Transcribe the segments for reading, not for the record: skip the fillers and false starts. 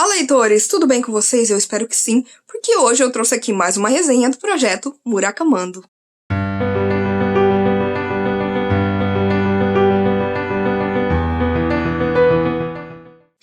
Olá, leitores! Tudo bem com vocês? Eu espero que sim, porque hoje eu trouxe aqui mais uma resenha do projeto Murakamando.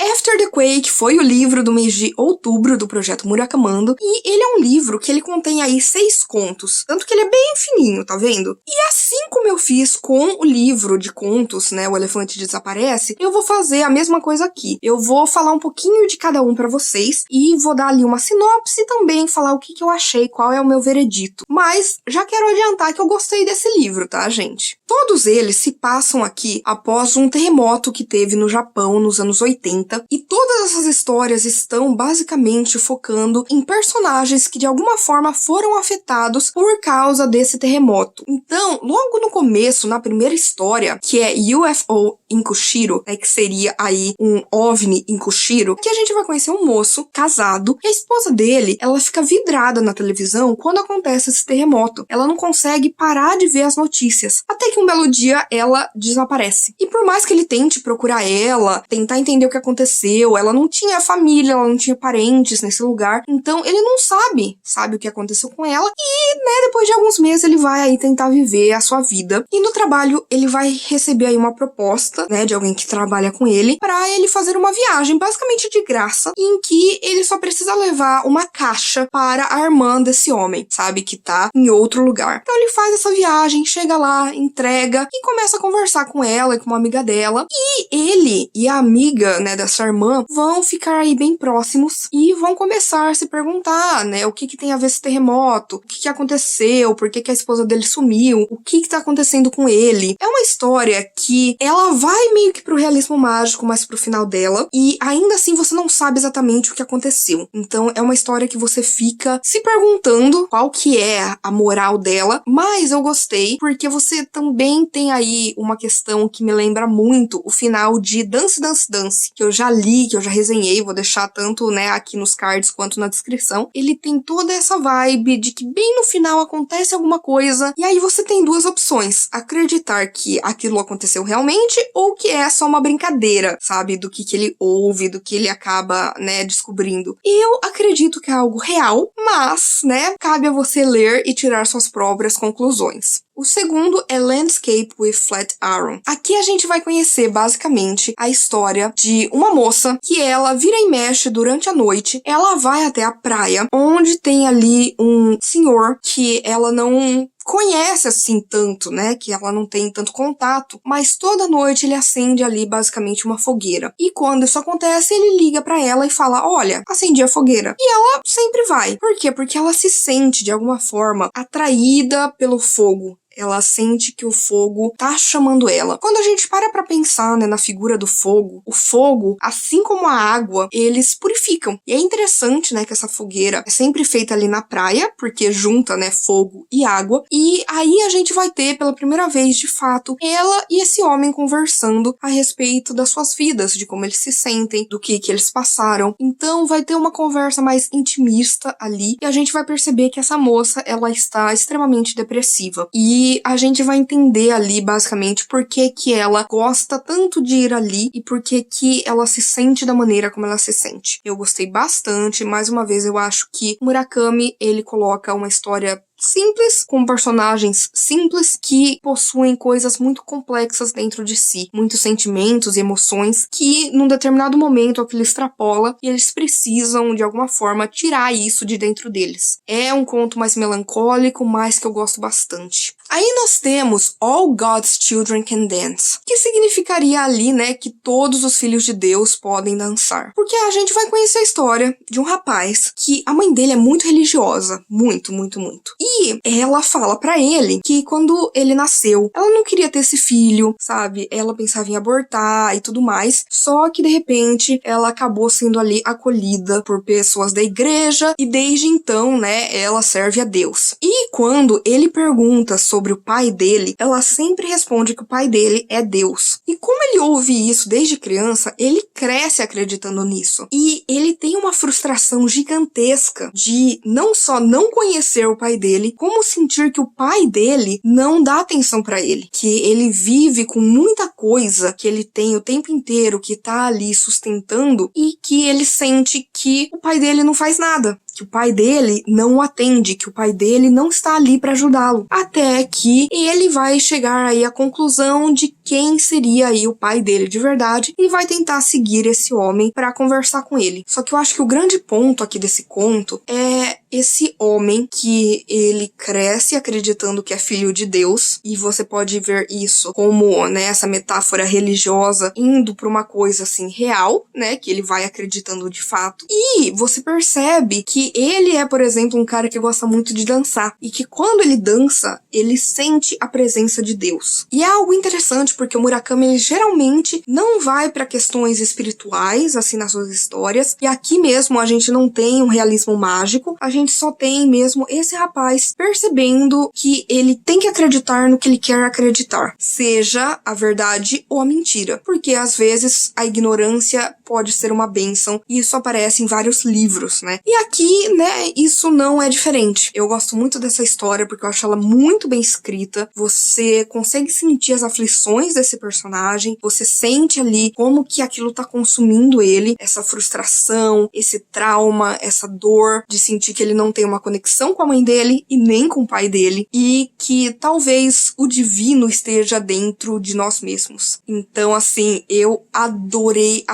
After the Quake foi o livro do mês de outubro do projeto Murakamando, e ele é um livro que ele contém aí 6 contos, tanto que ele é bem fininho, tá vendo? E assim como eu fiz com o livro de contos, né, O Elefante Desaparece, eu vou fazer a mesma coisa aqui. Eu vou falar um pouquinho de cada um pra vocês, e vou dar ali uma sinopse e também falar o que eu achei, qual é o meu veredito. Mas já quero adiantar que eu gostei desse livro, tá, gente? Todos eles se passam aqui após um terremoto que teve no Japão nos anos 80, e todas essas histórias estão basicamente focando em personagens que de alguma forma foram afetados por causa desse terremoto. Então, logo no começo, na primeira história, que é UFO in Kushiro, que seria aí um OVNI em Kushiro, que a gente vai conhecer um moço casado, e a esposa dele, ela fica vidrada na televisão quando acontece esse terremoto. Ela não consegue parar de ver as notícias, até que um belo dia ela desaparece. E por mais que ele tente procurar ela, tentar entender o que aconteceu, ela não tinha família, ela não tinha parentes nesse lugar, então ele não sabe o que aconteceu com ela, e, né, depois de alguns meses ele vai aí tentar viver a sua vida, e no trabalho ele vai receber aí uma proposta, né, de alguém que trabalha com ele, pra ele fazer uma viagem, basicamente de graça, em que ele só precisa levar uma caixa para a irmã desse homem, sabe, que tá em outro lugar. Então ele faz essa viagem, chega lá, entrega, e começa a conversar com ela e com uma amiga dela, e ele e a amiga, né, dessa irmã vão ficar aí bem próximos e vão começar a se perguntar, né, o que tem a ver esse terremoto, o que aconteceu, por que a esposa dele sumiu, o que tá acontecendo com ele. É uma história que ela vai meio que pro realismo mágico, mas pro final dela, e ainda assim você não sabe exatamente o que aconteceu. Então é uma história que você fica se perguntando qual que é a moral dela, mas eu gostei porque você também tem aí uma questão que me lembra muito o final de Dance Dance Dance, que eu já li, que eu já resenhei, vou deixar tanto, né, aqui nos cards quanto na descrição. Ele tem toda essa vibe de que bem no final acontece alguma coisa, e aí você tem duas opções: acreditar que aquilo aconteceu realmente, ou que é só uma brincadeira, sabe, do que ele ouve, do que ele acaba, né, descobrindo. Eu acredito que é algo real, mas, né, cabe a você ler e tirar suas próprias conclusões. O segundo é Landscape with Flatiron. Aqui a gente vai conhecer basicamente a história de uma moça que ela vira e mexe durante a noite. Ela vai até a praia, onde tem ali um senhor que ela não conhece assim tanto, né, que ela não tem tanto contato, mas toda noite ele acende ali basicamente uma fogueira. E quando isso acontece, ele liga pra ela e fala: olha, acendi a fogueira. E ela sempre vai. Por quê? Porque ela se sente de alguma forma atraída pelo fogo. Ela sente que o fogo tá chamando ela. Quando a gente para pra pensar, né, na figura do fogo, o fogo, assim como a água, eles purificam. E é interessante, né, que essa fogueira é sempre feita ali na praia, porque junta, né, fogo e água. E aí a gente vai ter, pela primeira vez, de fato, ela e esse homem conversando a respeito das suas vidas, de como eles se sentem, do que eles passaram. Então vai ter uma conversa mais intimista ali, e a gente vai perceber que essa moça, ela está extremamente depressiva. E a gente vai entender ali, basicamente, por que ela gosta tanto de ir ali e por que ela se sente da maneira como ela se sente. Eu gostei bastante. Mais uma vez, eu acho que Murakami, ele coloca uma história simples, com personagens simples que possuem coisas muito complexas dentro de si, muitos sentimentos e emoções que num determinado momento aquilo extrapola e eles precisam de alguma forma tirar isso de dentro deles. É um conto mais melancólico, mas que eu gosto bastante. Aí nós temos All God's Children Can Dance, que significaria ali, né, que todos os filhos de Deus podem dançar. Porque a gente vai conhecer a história de um rapaz que a mãe dele é muito religiosa, muito, muito, muito. E ela fala pra ele que quando ele nasceu, ela não queria ter esse filho, sabe? Ela pensava em abortar e tudo mais, só que de repente ela acabou sendo ali acolhida por pessoas da igreja e desde então, né, ela serve a Deus. E quando ele pergunta sobre sobre o pai dele, ela sempre responde que o pai dele é Deus. E como ele ouve isso desde criança, ele cresce acreditando nisso. E ele tem uma frustração gigantesca de não só não conhecer o pai dele, como sentir que o pai dele não dá atenção pra ele, que ele vive com muita coisa que ele tem o tempo inteiro, que tá ali sustentando, e que ele sente que o pai dele não faz nada, que o pai dele não o atende, que o pai dele não está ali para ajudá-lo. Até que ele vai chegar aí à conclusão de quem seria aí o pai dele de verdade e vai tentar seguir esse homem para conversar com ele. Só que eu acho que o grande ponto aqui desse conto é esse homem que ele cresce acreditando que é filho de Deus, e você pode ver isso como, né, essa metáfora religiosa indo para uma coisa assim real, né, que ele vai acreditando de fato. E você percebe que ele é, por exemplo, um cara que gosta muito de dançar, e que quando ele dança, ele sente a presença de Deus. E é algo interessante porque o Murakami, ele geralmente não vai para questões espirituais, assim, nas suas histórias, e aqui mesmo a gente não tem um realismo mágico, a gente só tem mesmo esse rapaz percebendo que ele tem que acreditar no que ele quer acreditar, seja a verdade ou a mentira, porque às vezes a ignorância pode ser uma bênção, e isso aparece em vários livros, né? E aqui, né, isso não é diferente. Eu gosto muito dessa história porque eu acho ela muito bem escrita, você consegue sentir as aflições desse personagem, você sente ali como que aquilo tá consumindo ele, essa frustração, esse trauma, essa dor de sentir que ele não tem uma conexão com a mãe dele e nem com o pai dele, e que talvez o divino esteja dentro de nós mesmos. Então, assim, eu adorei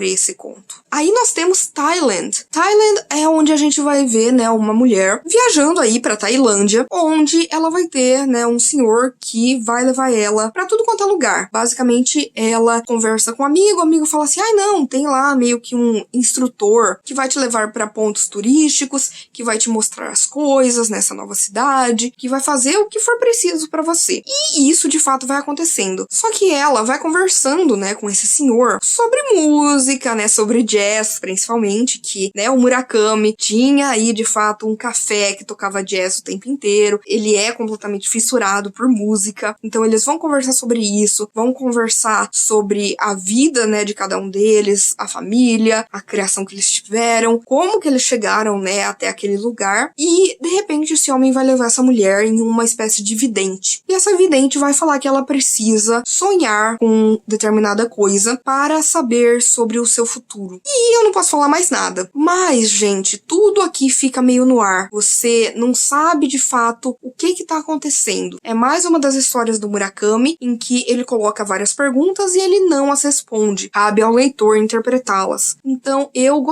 esse conto. Aí nós temos Thailand. Thailand é onde a gente vai ver, né, uma mulher viajando aí pra Tailândia, onde ela vai ter, né, um senhor que vai levar ela pra tudo quanto é lugar. Basicamente, ela conversa com o amigo fala assim, ai não, tem lá meio que um instrutor que vai te levar pra pontos turísticos, que vai te mostrar as coisas nessa nova cidade, que vai fazer o que for preciso pra você. E isso, de fato, vai acontecendo. Só que ela vai conversando, né, com esse senhor sobre música, né, sobre jazz, principalmente, que, né, o Murakami tinha aí, de fato, um café que tocava jazz o tempo inteiro. Ele é completamente fissurado por música. Então, eles vão conversar sobre isso, vão conversar sobre a vida, né, de cada um deles, a família, a criação que eles tiveram, como que eles chegaram, né, até aquele lugar. E, de repente, esse homem vai levar essa mulher em uma espécie de vidente. E essa vidente vai falar que ela precisa sonhar com determinada coisa para saber sobre o seu futuro. E eu não posso falar mais nada. Mas, gente, tudo aqui fica meio no ar. Você não sabe de fato o que tá acontecendo. É mais uma das histórias do Murakami em que ele coloca várias perguntas e ele não as responde. Cabe ao leitor interpretá-las. Então, eu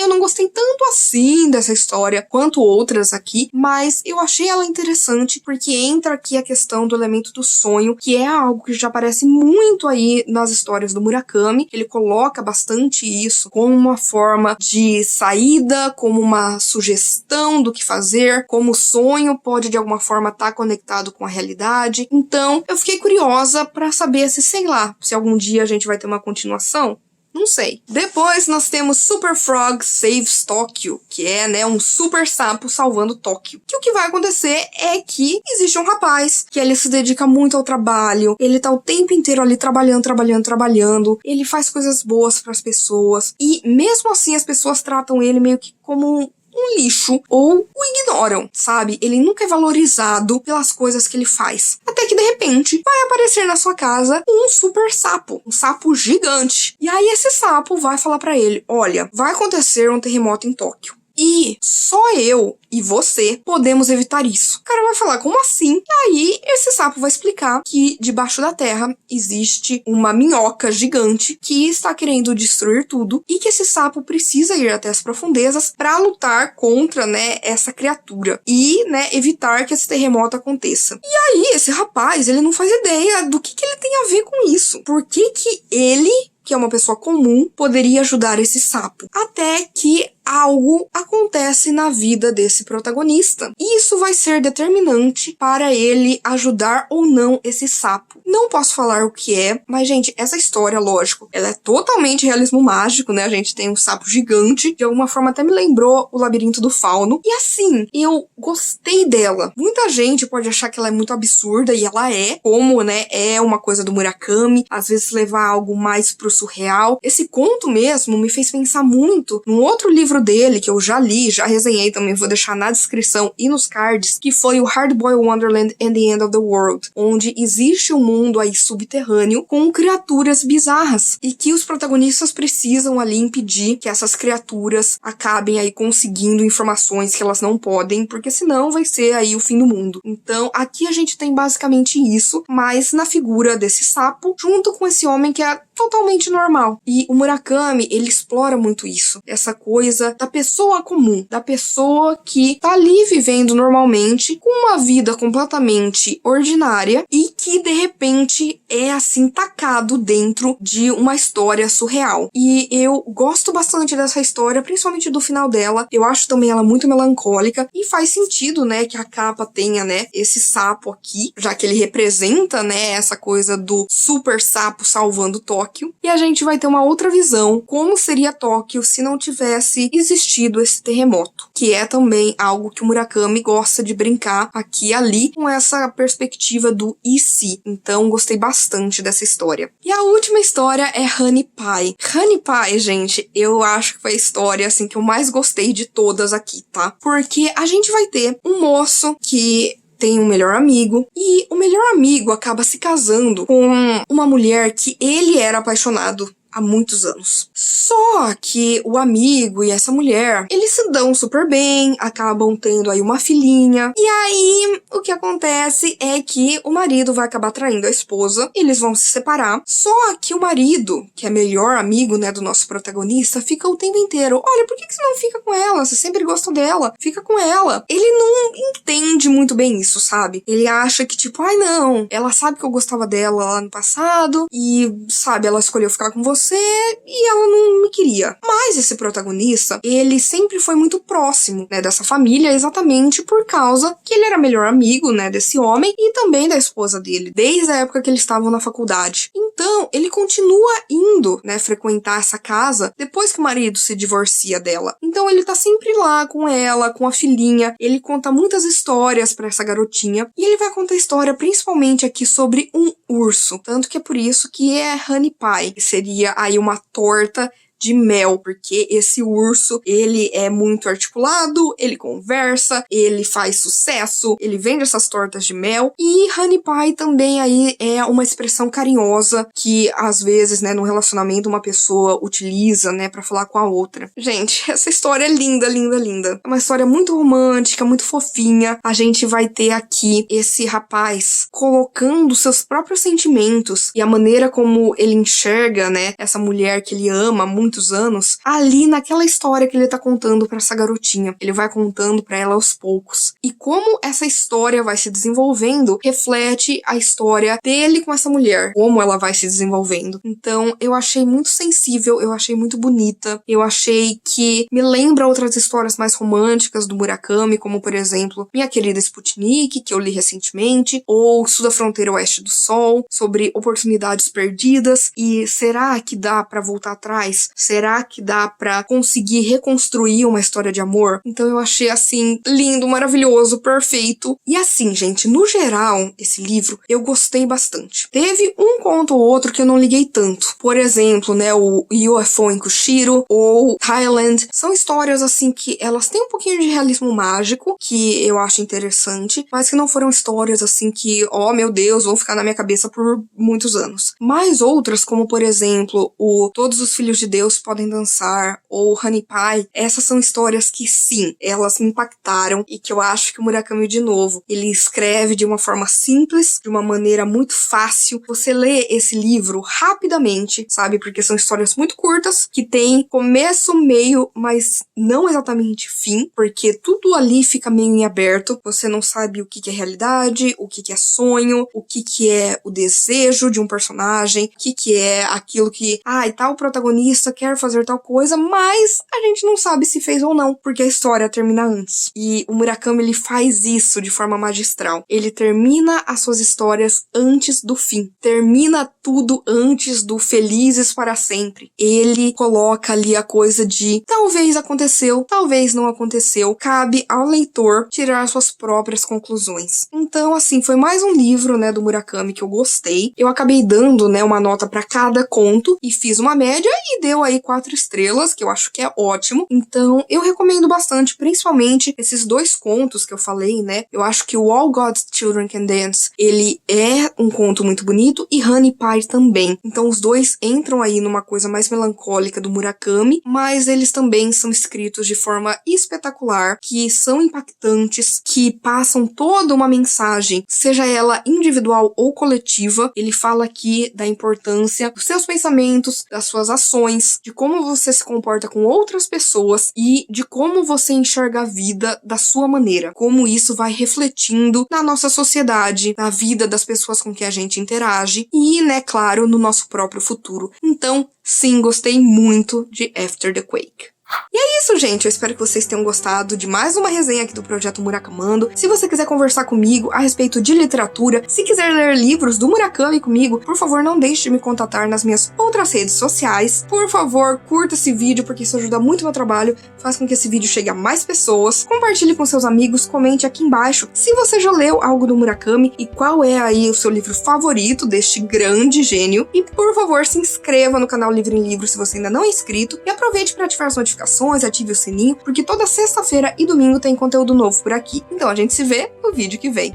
não gostei tanto assim dessa história quanto outras aqui, mas eu achei ela interessante porque entra aqui a questão do elemento do sonho, que é algo que já aparece muito aí nas histórias do Murakami. Ele coloca bastante isso como uma forma de saída, como uma sugestão do que fazer, como o sonho pode de alguma forma estar conectado com a realidade. Então, eu fiquei curiosa pra saber se, sei lá, se algum dia a gente vai ter uma continuação. Não sei. Depois nós temos Super Frog Saves Tóquio, que é, né, um super sapo salvando Tóquio. Que o que vai acontecer é que existe um rapaz que ele se dedica muito ao trabalho, ele tá o tempo inteiro ali trabalhando, ele faz coisas boas pras pessoas, e mesmo assim as pessoas tratam ele meio que como um lixo ou o ignoram, sabe? Ele nunca é valorizado pelas coisas que ele faz. Até que de repente vai aparecer na sua casa um super sapo, um sapo gigante. E aí esse sapo vai falar pra ele, olha, vai acontecer um terremoto em Tóquio. E só eu e você podemos evitar isso. O cara vai falar, como assim? E aí, esse sapo vai explicar que debaixo da terra existe uma minhoca gigante que está querendo destruir tudo e que esse sapo precisa ir até as profundezas para lutar contra, né, essa criatura e, né, evitar que esse terremoto aconteça. E aí, esse rapaz, ele não faz ideia do que ele tem a ver com isso. Por que ele, que é uma pessoa comum, poderia ajudar esse sapo? Até que algo acontece na vida desse protagonista. E isso vai ser determinante para ele ajudar ou não esse sapo. Não posso falar o que é, mas, gente, essa história, lógico, ela é totalmente realismo mágico, né? A gente tem um sapo gigante, de alguma forma até me lembrou o Labirinto do Fauno. E assim, eu gostei dela. Muita gente pode achar que ela é muito absurda, e ela é, como, né, é uma coisa do Murakami, às vezes levar algo mais pro surreal. Esse conto mesmo me fez pensar muito num outro livro dele, que eu já li, já resenhei também, vou deixar na descrição e nos cards, que foi o Hard-Boiled Wonderland and the End of the World, onde existe um mundo aí subterrâneo com criaturas bizarras, e que os protagonistas precisam ali impedir que essas criaturas acabem aí conseguindo informações que elas não podem, porque senão vai ser aí o fim do mundo. Então, aqui a gente tem basicamente isso, mas na figura desse sapo, junto com esse homem que é totalmente normal. E o Murakami, ele explora muito isso, essa coisa da pessoa comum, da pessoa que tá ali vivendo normalmente, com uma vida completamente ordinária e que, de repente, é assim, tacado dentro de uma história surreal. E eu gosto bastante dessa história, principalmente do final dela. Eu acho também ela muito melancólica e faz sentido, né, que a capa tenha, né, esse sapo aqui, já que ele representa, né, essa coisa do super sapo salvando Tóquio. E a gente vai ter uma outra visão, como seria Tóquio se não tivesse existido esse terremoto, que é também algo que o Murakami gosta de brincar aqui e ali com essa perspectiva do e se. Então, gostei bastante dessa história. E a última história é Honey Pie. Honey Pie, gente, eu acho que foi a história assim que eu mais gostei de todas aqui, tá? Porque a gente vai ter um moço que tem um melhor amigo, e o melhor amigo acaba se casando com uma mulher que ele era apaixonado há muitos anos. Só que o amigo e essa mulher, eles se dão super bem, acabam tendo aí uma filhinha, e aí o que acontece é que o marido vai acabar traindo a esposa, eles vão se separar, só que o marido, que é melhor amigo, né, do nosso protagonista, fica o tempo inteiro, olha, por que você não fica com ela? Você sempre gosta dela, fica com ela. Ele não entende muito bem isso, sabe? Ele acha que tipo, ai não, ela sabe que eu gostava dela lá no passado, e sabe, ela escolheu ficar com você, e ela não me queria. Mas esse protagonista, ele sempre foi muito próximo, né, dessa família, exatamente por causa que ele era melhor amigo, né, desse homem e também da esposa dele, desde a época que eles estavam na faculdade. Então, ele continua indo, né, frequentar essa casa depois que o marido se divorcia dela. Então, ele tá sempre lá com ela, com a filhinha, ele conta muitas histórias pra essa garotinha, e ele vai contar história principalmente aqui sobre um urso, tanto que é por isso que é Honey Pie, que seria aí uma torta de mel, porque esse urso, ele é muito articulado, ele conversa, ele faz sucesso, ele vende essas tortas de mel, e Honey Pie também aí é uma expressão carinhosa que, às vezes, né, num relacionamento uma pessoa utiliza, né, pra falar com a outra. Gente, essa história é linda, linda, linda. É uma história muito romântica, muito fofinha. A gente vai ter aqui esse rapaz colocando seus próprios sentimentos e a maneira como ele enxerga, né, essa mulher que ele ama há muitos anos, ali naquela história que ele tá contando pra essa garotinha. Ele vai contando pra ela aos poucos. E como essa história vai se desenvolvendo, reflete a história dele com essa mulher, como ela vai se desenvolvendo. Então, eu achei muito sensível, eu achei muito bonita, eu achei que me lembra outras histórias mais românticas do Murakami, como, por exemplo, Minha Querida Sputnik, que eu li recentemente, ou Sul da Fronteira Oeste do Sol, sobre oportunidades perdidas, e será que dá pra voltar atrás? Será que dá pra conseguir reconstruir uma história de amor? Então eu achei, assim, lindo, maravilhoso, perfeito. E assim, gente, no geral, esse livro, eu gostei bastante. Teve um conto ou outro que eu não liguei tanto. Por exemplo, né, o UFO em Kushiro, ou Thailand. São histórias, assim, que elas têm um pouquinho de realismo mágico, que eu acho interessante, mas que não foram histórias, assim, que, oh, meu Deus, vão ficar na minha cabeça por muitos anos. Mas outras, como, por exemplo, o Todos os Filhos de Deus Podem Dançar, ou Honey Pie, essas são histórias que sim, elas me impactaram e que eu acho que o Murakami, de novo, ele escreve de uma forma simples, de uma maneira muito fácil. Você lê esse livro rapidamente, sabe? Porque são histórias muito curtas, que tem começo, meio, mas não exatamente fim, porque tudo ali fica meio em aberto. Você não sabe o que é realidade, o que é sonho, o que é o desejo de um personagem, o que é aquilo que, tal protagonista quer fazer tal coisa, mas a gente não sabe se fez ou não, porque a história termina antes. E o Murakami, ele faz isso de forma magistral. Ele termina as suas histórias antes do fim. Termina tudo antes do felizes para sempre. Ele coloca ali a coisa de talvez aconteceu, talvez não aconteceu. Cabe ao leitor tirar suas próprias conclusões. Então, assim, foi mais um livro, né, do Murakami que eu gostei. Eu acabei dando, né, uma nota para cada conto e fiz uma média e deu aí 4 estrelas, que eu acho que é ótimo. Então, eu recomendo bastante, principalmente esses 2 contos que eu falei, né? Eu acho que o All God's Children Can Dance, ele é um conto muito bonito, e Honey Pie também. Então, os 2 entram aí numa coisa mais melancólica do Murakami, mas eles também são escritos de forma espetacular, que são impactantes, que passam toda uma mensagem, seja ela individual ou coletiva. Ele fala aqui da importância dos seus pensamentos, das suas ações, de como você se comporta com outras pessoas e de como você enxerga a vida da sua maneira, como isso vai refletindo na nossa sociedade, na vida das pessoas com que a gente interage e, né, claro, no nosso próprio futuro. Então, sim, gostei muito de After the Quake. E é isso, gente. Eu espero que vocês tenham gostado de mais uma resenha aqui do Projeto Murakamando. Se você quiser conversar comigo a respeito de literatura, se quiser ler livros do Murakami comigo, por favor, não deixe de me contatar nas minhas outras redes sociais. Por favor, curta esse vídeo, porque isso ajuda muito o meu trabalho, faz com que esse vídeo chegue a mais pessoas. Compartilhe com seus amigos, comente aqui embaixo se você já leu algo do Murakami e qual é aí o seu livro favorito deste grande gênio. E, por favor, se inscreva no canal Livro em Livro se você ainda não é inscrito e aproveite para ativar as notificações, ative o sininho, porque toda sexta-feira e domingo tem conteúdo novo por aqui. Então a gente se vê no vídeo que vem.